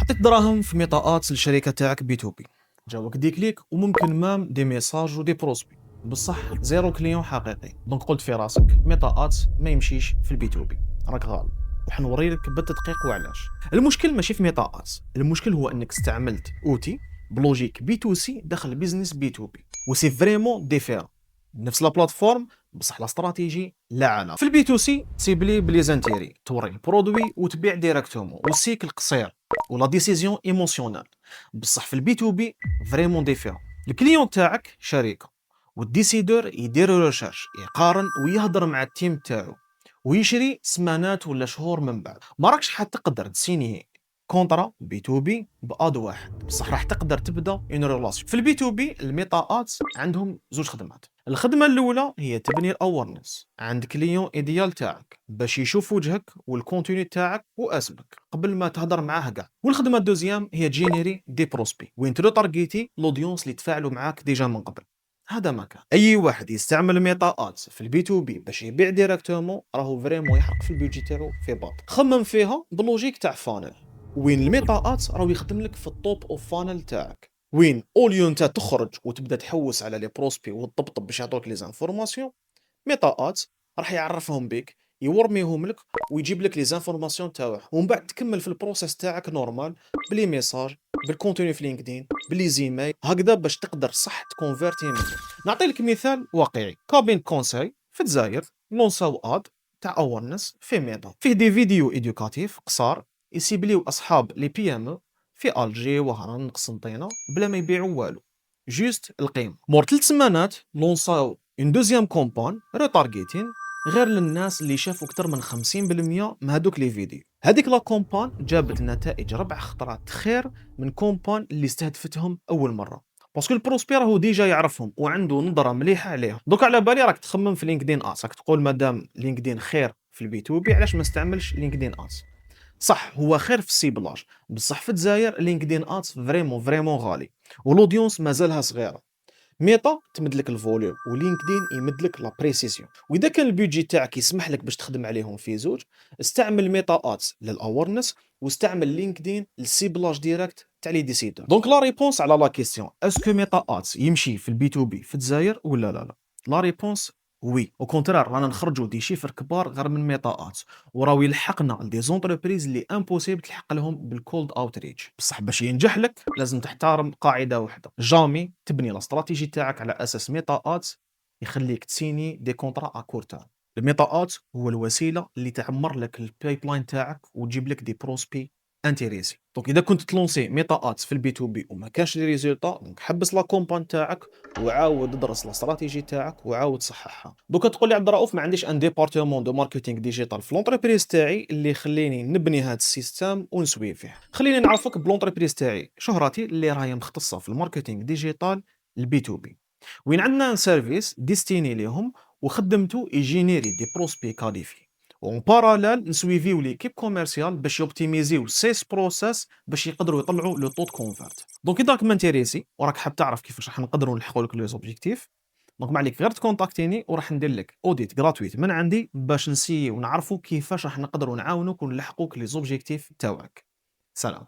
حطيت دراهم في ميطاءات للشركة تاعك بي تو بي، جاوك دي كليك وممكن مام دي ميساج ودي بروسبي، بصح زيرو كليون حقيقي. دونك قلت في راسك ميطاءات ما يمشيش في البي تو بي، راك غالط، وحنوريلك بالتدقيق وعلاش. المشكل ماشي في ميطاءات، المشكل هو انك استعملت اوتي بلوجيك بي تو سي داخل بيزنس بي تو بي، وسي فريمون ديفيرون. نفس لا بلاتفورم بصح لا استراتيجي لا علاقه. في البي تو سي تسيبلي بلي زانتيري توري البرودوي وتبيع ديريكتومون، والسيكل قصير ولا ديسيزيون ايموسيونيل. بصح في البي تو بي فريمون ديفيرون. الكليون تاعك شركه، والديسيدور يدير ريشيرش، يقارن ويهضر مع التيم تاعو، ويشري سمانات ولا شهور من بعد. ما راكش حتقدر تسيني كونترا بي تو بي باد واحد، بصح راح تقدر تبدا اون ريلاسيون. في البي تو بي الميطاءات عندهم زوج خدمات. الخدمه الاولى هي تبني الاورنس عند كليون ايديال تاعك باش يشوف وجهك والكونتوني تاعك واسمك قبل ما تهضر معاه كاع. والخدمه الدوزيام هي تجينيري دي بروسبي وين ترو تارجيتي لودونس اللي تفاعلوا معاك ديجا من قبل. هذا ما كان اي واحد يستعمل ميطاءات في البي تو بي باش يبيع ديريكتومون راهو فريمون يحرق في البيجي تاعو في باط. خمم فيها بلوجيك تاع فانل، وين الميطاءات راهو يخدم لك في التوب اوف فانل تاعك، وين اوليو انت تخرج وتبدا تحوس على لي بروسبي وتطبطب باش يعطوك لي زانفورماسيون. ميطاءات راح يعرفهم بك، يورميهم لك ويجيب لك لي زانفورماسيون تاعه، ومن بعد تكمل في البروسيس تاعك نورمال بلي ميساج، بالكونتوني في لينكدين، بلي زيميل، هكذا باش تقدر صح تكونفيرتي منه. نعطي لك مثال واقعي. كابين كونساي في الجزائر لونساو اد تاع اورنس في ميطا، فيه دي فيديو ايدوكاتيف قصار يسيبليو اصحاب لي بي ام في الجي وهران قسنطينه بلا ما يبيعوا والو، جوست القيمه. مور 3 سمانات لونساو اون دوزيام كومبان ريتارجيتين غير للناس اللي شافوا اكثر من 50% من هذوك لي فيديو. هذيك لا كومبان جابت نتائج 4 خطرات خير من كومبان اللي استهدفتهم اول مره، باسكو البروسبير هو ديجا يعرفهم وعنده نظره مليحه عليهم. دوك على بالي راك تخمم في لينكدين اس، راك تقول مادام لينكدين خير في البي تو بي علاش ما نستعملش لينكدين اس. صح هو خير في السيبلاج، بصح في الجزائر لينكدين ادز فريمون غالي، والاودينس مازالها صغيره. ميتا تمد لك الفوليوم ولينكدين يمد لك لا بريسيزيون. واذا كان البيدجي تاعك يسمح لك باش تخدم عليهم في زوج، استعمل ميتا ادز للاورنس واستعمل لينكدين للسيبلاج ديريكت تاع لي ديسيدور. دونك لا ريبونس على لا كيسيون اسكو ميتا ادز يمشي في البي تو بي في الجزائر ولا لا. لا ريبونس وي، او كونترار رانا نخرجوا دي شيفر كبار غير من ميطاءات، وراو يلحقنا دي زونتربريز اللي امبوسيبل تلحق لهم بالكولد اوتريتش. بصح باش ينجح لك لازم تحترم قاعده واحده، جامي تبني لا استراتيجي تاعك على اساس ميطاءات يخليك تسيني دي كونترا ا كور تيرم. الميطاءات هو الوسيله اللي تعمر لك البايب لاين تاعك وتجيب لك دي بروسبي انتيريسي. دونك اذا كنت تلونسي ميطاءات في البي تو بي وما كانش لي ريزولطا، دونك حبس لا كومبان تاعك وعاود ادرس الاستراتيجي تاعك وعاود صححها. دوكا تقول لي عبد الرؤوف ما عنديش ان ديبارتمون دو ماركتينغ ديجيتال في لونتربريز تاعي اللي يخليني نبني هذا السيستم ونسوي فيه. خليني نعرفك بلونتربريز تاعي شهرتي اللي راهي مختصه في الماركتينغ ديجيتال البي تو بي، وين عندنا سيرفيس ديستيني ليهم وخدمته يجينيري دي بروسبي كاليفي، اون باراليل نسويفيو ليكيب كوميرسيال باش يوبتيميزيو سيس بروسيس باش يقدروا يطلعوا لو طو كونفيرت. دونك اذا راك مانتيريسي وراك حاب تعرف كيفاش راح نقدروا نلحقوا لك لي زوبجيكتيف، دونك ما عليك غير تكونتاكتيني وراح ندير لك اوديت غراتويت من عندي باش نسيو ونعرفوا كيفاش راح نقدروا نعاونوك ونلحقوك لي زوبجيكتيف تاوعك. سلام.